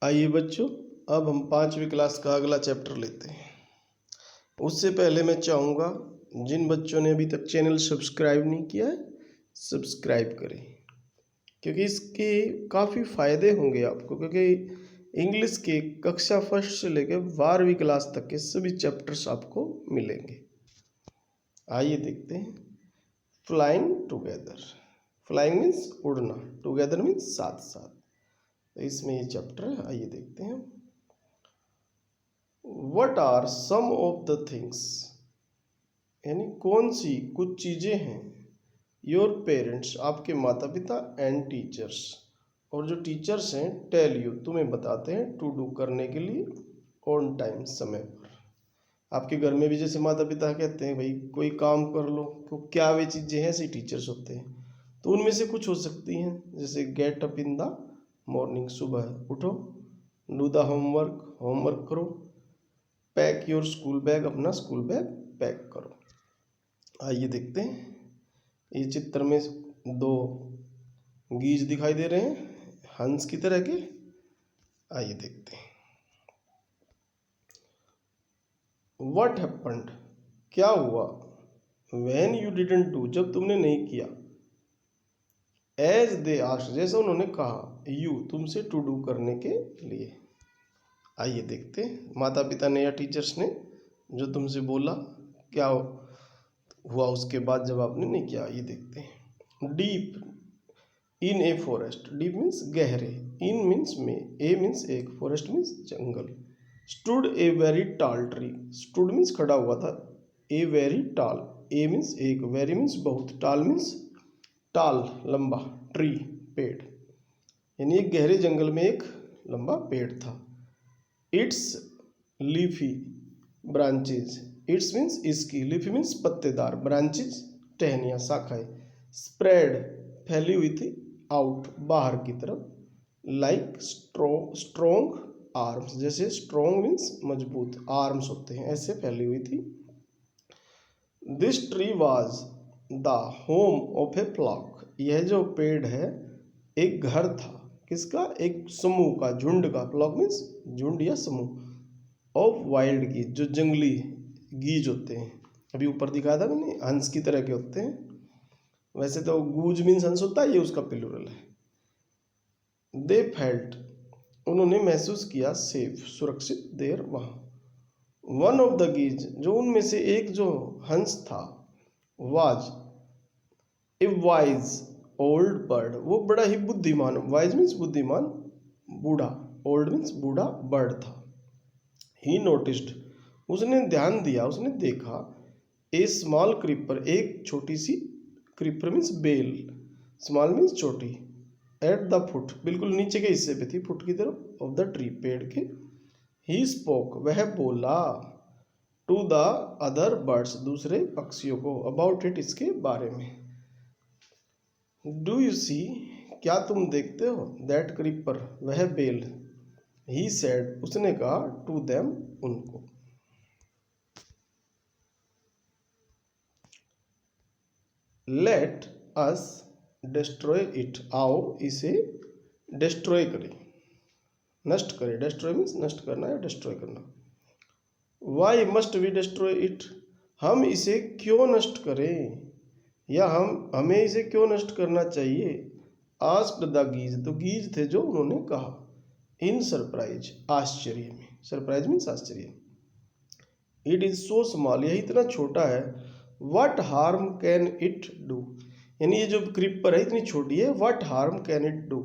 आइए बच्चों, अब हम 5वीं क्लास का अगला चैप्टर लेते हैं। उससे पहले मैं चाहूँगा जिन बच्चों ने अभी तक चैनल सब्सक्राइब नहीं किया है, सब्सक्राइब करें, क्योंकि इसके काफ़ी फ़ायदे होंगे आपको। क्योंकि इंग्लिश के कक्षा फर्स्ट से लेकर 12वीं क्लास तक के सभी चैप्टर्स आपको मिलेंगे। आइए देखते हैं। Flying together. फ्लाइंग मीन्स उड़ना, टुगेदर मीन्स साथ साथ। तो इसमें ये चैप्टर है, आइए देखते हैं। What are some of the things, यानी कौन सी कुछ चीज़ें हैं, योर पेरेंट्स आपके माता पिता, एंड टीचर्स और जो टीचर्स हैं, टेल यू तुम्हें बताते हैं, टू डू करने के लिए, ऑन टाइम समय पर। आपके घर में भी जैसे माता पिता कहते हैं भाई कोई काम कर लो, तो क्या वे चीज़ें हैं, ऐसे टीचर्स होते हैं। तो उनमें से कुछ हो सकती हैं, जैसे get up in the morning, सुबह उठो, डू द होमवर्क, होमवर्क करो, पैक योर स्कूल बैग, अपना स्कूल बैग पैक करो। आइए देखते हैं। ये चित्र में दो गीज दिखाई दे रहे हैं, हंस की तरह के। आइए देखते हैं। व्हाट हैपेंड, क्या हुआ, व्हेन यू डिडंट डू, जब तुमने नहीं किया, एज दे आस्क्ड, जैसा उन्होंने कहा, यू तुमसे, टू डू करने के लिए। आइए देखते हैं, माता पिता ने या टीचर्स ने जो तुमसे बोला, क्या हुआ उसके बाद जब आपने नहीं किया। ये देखते हैं। Deep in a forest, deep means गहरे, इन मीन्स में, ए मीन्स एक, forest means jungle. Stood a very टाल ट्री, स्टूड मीन्स खड़ा हुआ था, ए वेरी टाल, ए मीन्स एक, वेरी मीन्स बहुत, टाल मीन्स टाल लंबा, ट्री पेड़, यानी एक गहरे जंगल में एक लंबा पेड़ था। It's leafy branches, it's means इसकी, लीफी मीन्स पत्तेदार, ब्रांचेज टहनियाँ, शाखाएं, स्प्रेड फैली हुई थी, आउट बाहर की तरफ, लाइक स्ट्रोंग आर्म्स, जैसे स्ट्रोंग मीन्स मजबूत, आर्म्स होते हैं, ऐसे फैली हुई थी। This tree was the home of a flock, यह जो पेड़ है एक घर था, किसका, एक समूह का, झुंड का, फ्लॉक मीन्स झुंड या समूह, ऑफ वाइल्ड गीज, जो जंगली गीज होते हैं। अभी ऊपर दिखाया था मैंने, हंस की तरह के होते हैं। वैसे तो गूज मीन्स हंस होता है, ये उसका प्लूरल है। दे फेल्ट, उन्होंने महसूस किया, सेफ सुरक्षित, देर वहाँ। वन ऑफ द गीज, जो उनमें से एक जो हंस था, was a wise old bird, वो बड़ा ही बुद्धिमान, वाइज मीन्स बुद्धिमान, बूढ़ा, ओल्ड मीन्स बूढ़ा, बर्ड था। ही नोटिस्ड, उसने ध्यान दिया, उसने देखा, ए स्मॉल क्रीपर, एक छोटी सी, क्रीपर मीन्स बेल, स्मॉल मीन्स छोटी, एट द फुट, बिल्कुल नीचे के हिस्से पे थी, फुट की तरफ, ऑफ द ट्री, पेड़ के। ही स्पोक, वह बोला, टू द अदर बर्ड्स, दूसरे पक्षियों को, अबाउट इट, इसके बारे में। डू यू सी, क्या तुम देखते हो, दैट क्रीपर, वह बेल, ही सेड, उसने कहा, टू देम, उनको। लेट अस डिस्ट्रॉय इट, आओ इसे डिस्ट्रॉय करें, नष्ट करें, डिस्ट्रॉय मीन्स नष्ट करना या डिस्ट्रॉय करना। Why must we destroy it, हम इसे क्यों नष्ट करें, या हमें इसे क्यों नष्ट करना चाहिए। आस्क्ड द गीज, तो गीज थे जो उन्होंने कहा, इन सरप्राइज, आश्चर्य में, सरप्राइज मीन्स आश्चर्य। इट इज सो स्मॉल, यह इतना छोटा है, what harm can it do, यानी ये जो क्रीपर है इतनी छोटी है, what harm can it do,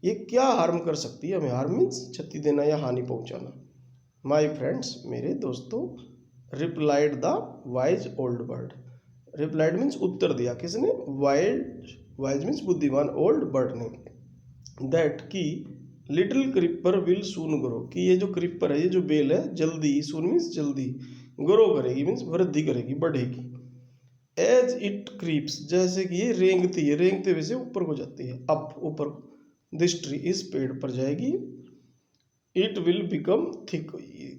ये क्या हार्म कर सकती है हमें, हार्म मीन्स क्षति देना या हानि पहुंचाना। माय फ्रेंड्स, मेरे दोस्तों, replied the wise old bird, replied means उत्तर दिया, किसने, वाइज मीन्स बुद्धिमान, ओल्ड बर्ड ने, दैट की little creeper will soon grow, कि ये जो क्रीपर है, ये जो बेल है, जल्दी, सून मीन्स जल्दी, ग्रो करेगी मीन्स वृद्धि करेगी, बढ़ेगी। एज इट क्रीप्स, जैसे कि ये रेंगती है, रेंगते हुए से ऊपर को जाती है, अप, ऊपर, दिस ट्री, इस पेड़ पर जाएगी। इट विल बिकम थिक,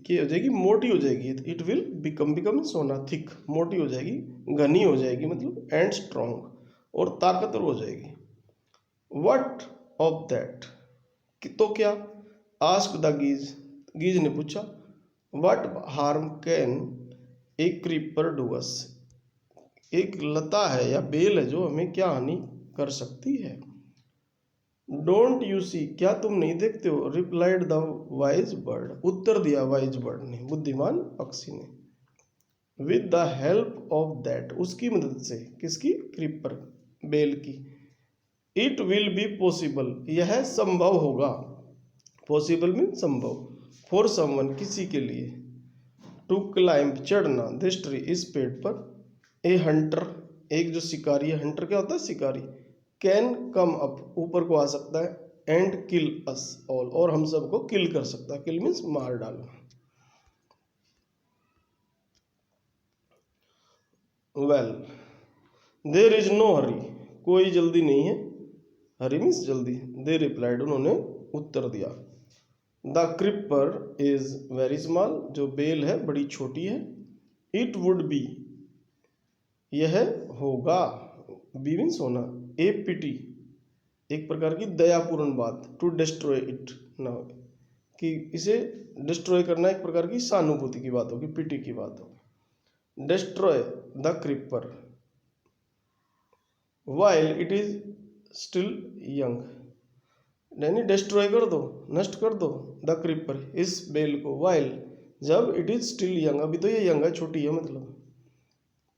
क्या हो जाएगी, मोटी हो जाएगी, इट विल बिकम, बिकम सोना, थिक, मोटी हो जाएगी, घनी हो जाएगी मतलब, एंड स्ट्रॉन्ग, और ताकतवर हो जाएगी। व्हाट ऑफ दैट, तो क्या, आस्क द गीज, गीज ने पूछा। What harm can a creeper do us, एक लता है या बेल है जो हमें क्या हानि कर सकती है। डोंट यू सी, क्या तुम नहीं देखते हो। रिप्लाइड द वाइज बर्ड, उत्तर दिया वाइज बर्ड ने, बुद्धिमान पक्षी ने। With the help of that, उसकी मदद से, किसकी, क्रीपर, बेल की। इट विल बी पॉसिबल, यह संभव होगा। पॉसिबल मीन संभव। फॉर समवन, किसी के लिए। टू क्लाइंब, चढ़ना, दिस ट्री, इस पेड़ पर। ए हंटर, एक जो शिकारी है, हंटर क्या होता है, शिकारी। कैन कम अप, ऊपर को आ सकता है। एंड किल अस ऑल, और हम सबको किल कर सकता है। किल मीन्स मार डालना। Well there is no hurry, कोई जल्दी नहीं है। हरी मीन्स जल्दी। दे रिप्लाइड, उन्होंने उत्तर दिया। The creeper is very small, जो बेल है बड़ी छोटी है। इट वुड बी, यह होगा, बी मीन्स होना। ए पिटी, एक प्रकार की दयापूर्ण बात। टू डिस्ट्रॉय इट ना, कि इसे डिस्ट्रॉय करना एक प्रकार की सहानुभूति की बात होगी, पिटी की बात होगी। Destroy the creeper while it is still young, यानी डिस्ट्रॉय कर दो, नष्ट कर दो, द क्रिपर, इस बेल को, वाइल, जब इट इज स्टिल यंग, अभी तो ये यंग है, छोटी है मतलब।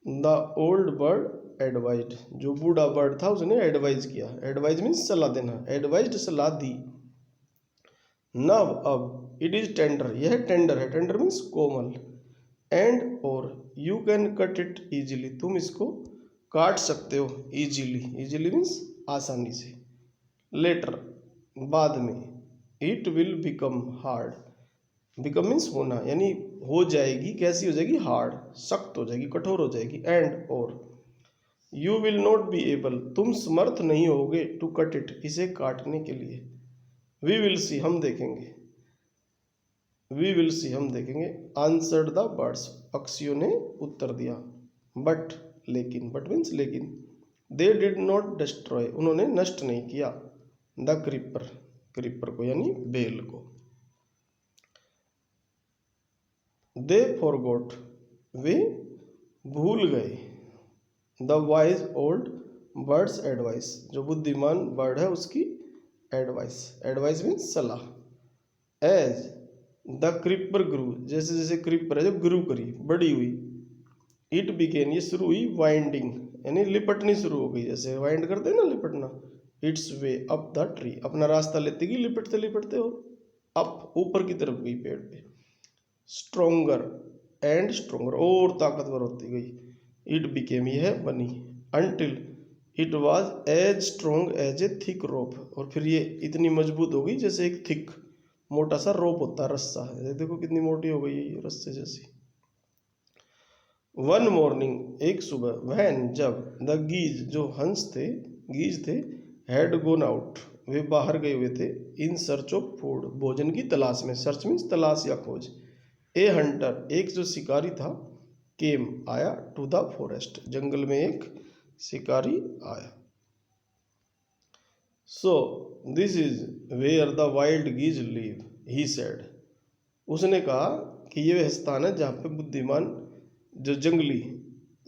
द ओल्ड बर्ड एडवाइज्ड, जो बूढ़ा बर्ड था उसने एडवाइज किया। एडवाइज मीन्स सलाह देना, एडवाइज्ड, सलाह दी। नव, अब, इट इज टेंडर, यह टेंडर है, टेंडर मीन्स कोमल। एंड और, you can cut it easily, तुम इसको काट सकते हो। इजीली, इजीली मीन्स आसानी से। लेटर, बाद में। It will become hard, become means होना, यानी हो जाएगी, कैसी हो जाएगी, हार्ड, सख्त हो जाएगी, कठोर हो जाएगी। एंड और, you will not be able, तुम समर्थ नहीं होगे। टू कट इट, इसे काटने के लिए। वी विल सी, हम देखेंगे। वी विल सी, हम देखेंगे। आंसर्ड द बर्ड्स, पक्षियों ने उत्तर दिया। बट, लेकिन, बट मीन्स लेकिन। दे डिड नॉट डिस्ट्रॉय, उन्होंने नष्ट नहीं किया। द क्रीपर, क्रीपर को यानी बेल को। दे फॉरगॉट, वे भूल गए। The wise old birds advice, जो बुद्धिमान बर्ड है उसकी एडवाइस। एडवाइस मीन्स सलाह। एज द क्रीपर ग्रू, जैसे जैसे क्रीपर है जो ग्रू करी, बड़ी हुई। इट बिगेन, ये शुरू हुई। वाइंडिंग, यानी लिपटनी शुरू हो गई, जैसे वाइंड करते हैं ना, लिपटना। Its way up the tree, अपना रास्ता लेती गई लिपटते लिपटते, और अप, ऊपर की तरफ गई पेड़ पे। स्ट्रोंगर एंड स्ट्रोंगर, और ताकतवर होती गई। इट बिकेम, यह बनी। Until it was as strong as a thick rope, और फिर ये इतनी मजबूत हो गई जैसे एक थिक, मोटा सा रोप होता है, रस्सा है। देखो कितनी मोटी हो गई है ये, रस्से जैसी। वन मॉर्निंग, एक सुबह। वहन, जब। द गीज, जो हंस थे, गीज थे। हैड गोन आउट, वे बाहर गए हुए थे। इन सर्च ऑफ फूड, भोजन की तलाश में। सर्च मीन्स तलाश या खोज। ए हंटर, एक जो शिकारी था। केम, आया। टू द फॉरेस्ट, जंगल में एक शिकारी आया। So this is where the wild geese live, he said, उसने कहा कि ये वह स्थान है जहाँ पे बुद्धिमान जो जंगली।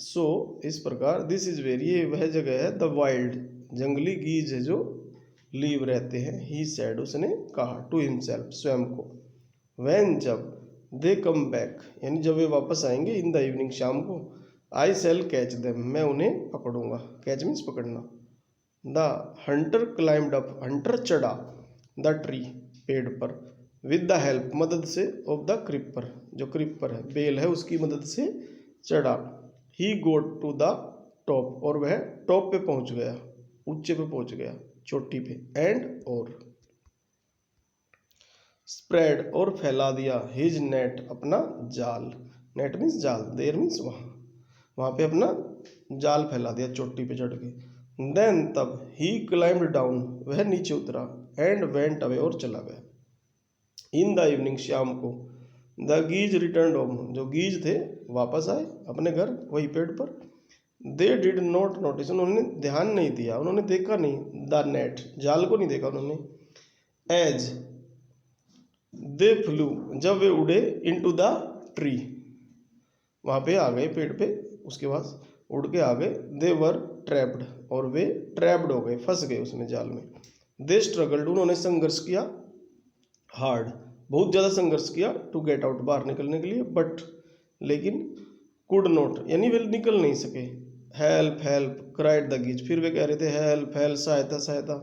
सो इस प्रकार, दिस इज वेयर, ये वह जगह है। द वाइल्ड, जंगली गीज है जो लीव रहते हैं। ही सेड, उसने कहा। टू हिमसेल्फ, स्वयं को। वैन, जब। दे कम बैक, यानी जब वे वापस आएंगे। इन द इवनिंग, शाम को। आई सेल कैच देम, मैं उन्हें पकड़ूंगा। कैच मीन्स पकड़ना। The Hunter climbed up, Hunter चढ़ा। द ट्री, पेड़ पर। विद द हेल्प, मदद से। ऑफ द क्रिपर, जो क्रिपर है, बेल है, उसकी मदद से चढ़ा। ही गोट टू द टॉप, और वह टॉप पे पहुंच गया, ऊंचे पे पहुंच गया, चोटी पे। एंड और, स्प्रेड, और फैला दिया। हिज नेट, अपना जाल। नेट मीन्स जाल, देर मीन्स वहां पे अपना जाल फैला दिया, चोटी पे चढ़ के। देन, तब। ही क्लाइम्ड डाउन, वह नीचे उतरा। एंड वेंट अवे, और चला गया। इन द इवनिंग, शाम को। द गीज रिटर्न होम, जो गीज थे वापस आए अपने घर, वही पेड़ पर। दे डिड नॉट नोटिस, उन्होंने ध्यान नहीं दिया, उन्होंने देखा नहीं। द नेट, जाल को नहीं देखा उन्होंने। एज दे फ्लू, जब वे उड़े, इनटू द ट्री, वहां पे आ गए पेड़ पे, उसके बाद उड़ के आ गए। दे वर ट्रैप्ड, और वे ट्रैप्ड हो गए, फंस गए उसमें, जाल में। दे स्ट्रगल्ड, उन्होंने संघर्ष किया। हार्ड, बहुत ज्यादा संघर्ष किया। टू गेट आउट, बाहर निकलने के लिए। बट, लेकिन। कुड नॉट, यानी वे निकल नहीं सके। हेल्प हेल्प क्राइड द गीज, फिर वे कह रहे थे हेल्प हेल्प, सहायता सहायता।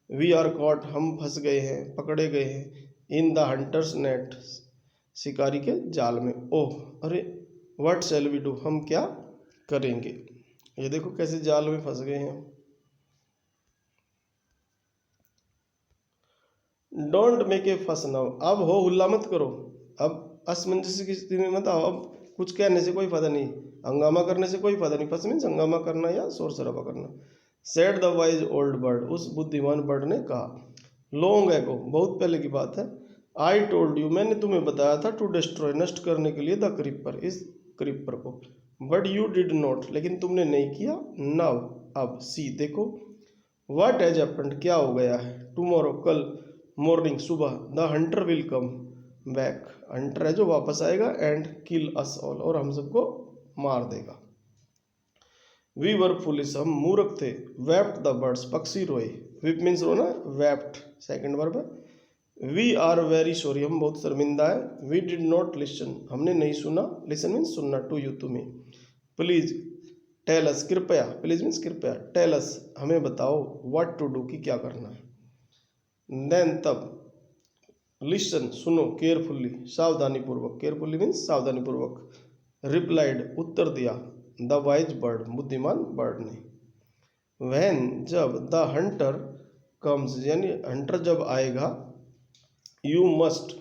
वी आर कॉट, हम फंस गए हैं, पकड़े गए हैं। इन द हंटर्स नेट, शिकारी के जाल में। ओह, अरे, व्हाट शैल वी डू, हम क्या करेंगे। ये देखो कैसे जाल में फंस गए हैं। डोंट मेक ए फस नाउ, अब हो हुल्ला मत करो, अब असमंजस की स्थिति में मत आओ। अब कुछ कहने से कोई फायदा नहीं, हंगामा करने से कोई फायदा नहीं। फस मीन्स हंगामा करना या शोर शराबा करना। Said the wise old bird, उस बुद्धिमान बर्ड ने कहा। लॉन्ग एगो, बहुत पहले की बात है। आई टोल्ड यू, मैंने तुम्हें बताया था। टू डिस्ट्रॉय, नष्ट करने के लिए। द क्रीपर, इस क्रीपर को। बट यू डिड नॉट, लेकिन तुमने नहीं किया। नाउ, अब। सी, देखो। व्हाट हैज हैपेंड, क्या हो गया है। टुमारो, कल। मॉर्निंग, सुबह। The Hunter will come back, Hunter है जो वापस आएगा। एंड किल अस ऑल, और हम सबको मार देगा। वी वर फुलिश, हम मूर्ख थे। वेप्ट द बर्ड्स, पक्षी रोए। विप मीन्स रोना, वेप्ट सेकंड वर्ब है। वी आर वेरी सॉरी, हम बहुत शर्मिंदा है। वी डिड नॉट लिसन, हमने नहीं सुना। लिसन मीन्स सुनना। टू यू, तुम्हें। प्लीज टेल अस, कृपया। प्लीज मीन्स कृपया। टेल अस, हमें बताओ। व्हाट टू डू, कि क्या करना है। देन, तब। लिसन, सुनो। केयरफुल्ली, सावधानी पूर्वक। केयरफुल्ली मीन्स सावधानी पूर्वक। रिप्लाइड, उत्तर दिया। द वाइज बर्ड, बुद्धिमान बर्ड ने। व्हेन, जब। द हंटर कम्स, यानी हंटर जब आएगा। यू मस्ट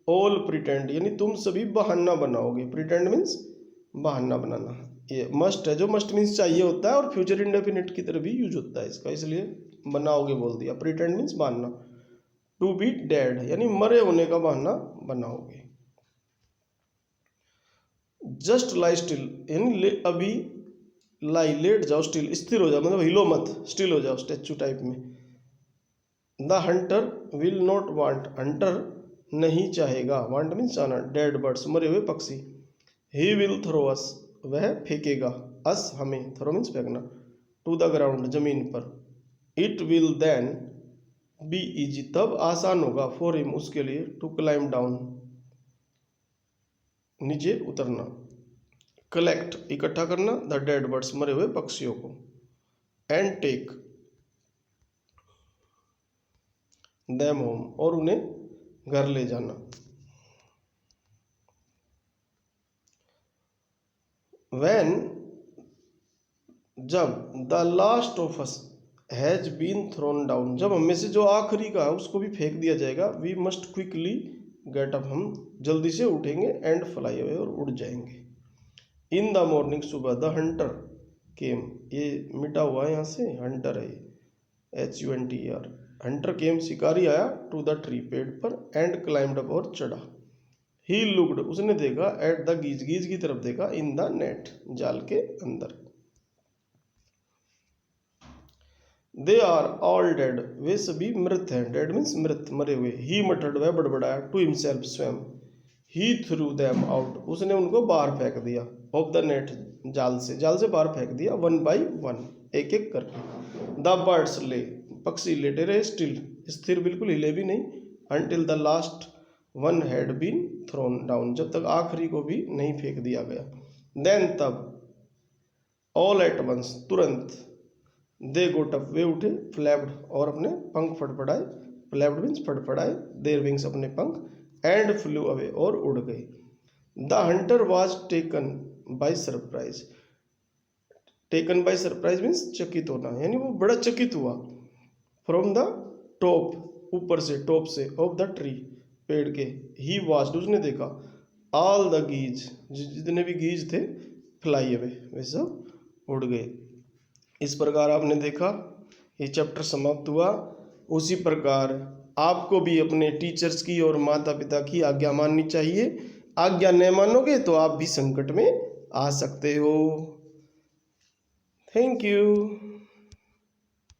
ऑल प्रिटेंड, यानी तुम सभी बहाना बनाओगे। प्रिटेंड मीन्स बहाना बनाना। ये मस्ट है, जो मस्ट मीन्स चाहिए होता है, और फ्यूचर इंडेफिनिट की तरह भी यूज होता है इसका, इसलिए बनाओगे बोल दिया। प्रिटेंड मीन्स बहाना। टू बी डेड, यानी मरे होने का बहाना बनाओगे। जस्ट लाई स्टिल, यानी अभी। लाई, लेट जाओ। स्टिल, स्थिर हो जाओ, मतलब हिलो मत, स्टिल हो जाओ, स्टैचू टाइप में। The Hunter will not want, Hunter नहीं चाहेगा। वांट मीन्स चाहना। डेड बर्ड्स, मरे हुए पक्षी। ही विल थ्रो अस, वह फेंकेगा। अस, हमें। थ्रो मीन्स फेंकना। टू द ग्राउंड, जमीन पर। It will then be easy, तब आसान होगा। फॉर हिम, उसके लिए। टू क्लाइम डाउन, नीचे उतरना। कलेक्ट, इकट्ठा करना। द डेड बर्ड्स, मरे हुए पक्षियों को। एंड टेक देम होम, और उन्हें घर ले जाना। व्हेन, जब। The last of us has been thrown down, जब हमें से जो आखिरी का है उसको भी फेंक दिया जाएगा। We must quickly get up, हम जल्दी से उठेंगे। एंड फ्लाई अवे, और उड़ जाएंगे। इन द मॉर्निंग, सुबह। द हंटर केम, ये मिटा हुआ है यहाँ से, हंटर है ये, HUNTER। हंटर केम, शिकारी आया। टू द ट्री, पेड़ पर। एंड क्लाइम्ड अप, और चढ़ा। ही लुक्ड, उसने देखा। एट द गीज, गीज की तरफ देखा। इन द नेट, जाल के अंदर। दे आर ऑल डेड, वे सभी मृत हैं। डेड मीन्स मृत, मरे हुए। ही मटर्ड, वह बड़बड़ाया। टू हिमसेल्फ, स्वयं। ही थ्रू देम आउट, उसने उनको बाहर फेंक दिया। ऑफ द नेट, जाल से, जाल से बाहर फेंक दिया। वन बाई वन, एक एक करके। द बर्ड्स ले, पक्षी लेटे रहे। स्टिल, स्थिर, बिल्कुल हिले भी नहीं। Until the last one had been thrown down, जब तक आखिरी को भी नहीं फेंक दिया गया। देन, तब। ऑल एट वंस, तुरंत। दे गोट अप, वे उठे। फ्लैप्ड, और अपने पंख फड़फड़ाए। फ्लैप्ड मीन्स फड़फड़ाए। देयर विंग्स, अपने पंख। एंड फ्लू अवे, और उड़ गए। The hunter was taken by surprise. Taken by surprise means चकित होना, यानी वो बड़ा चकित हुआ। फ्रॉम द टॉप, ऊपर से, टॉप से। ऑफ द ट्री, पेड़ के। ही वॉच्ड, उसने देखा। ऑल द गीज, जितने भी गीज थे। फ्लाई अवे, वे सब उड़ गए। इस प्रकार आपने देखा, ये चैप्टर समाप्त हुआ। उसी प्रकार आपको भी अपने टीचर्स की और माता पिता की आज्ञा माननी चाहिए। आज्ञा नहीं मानोगे तो आप भी संकट में आ सकते हो। Thank you.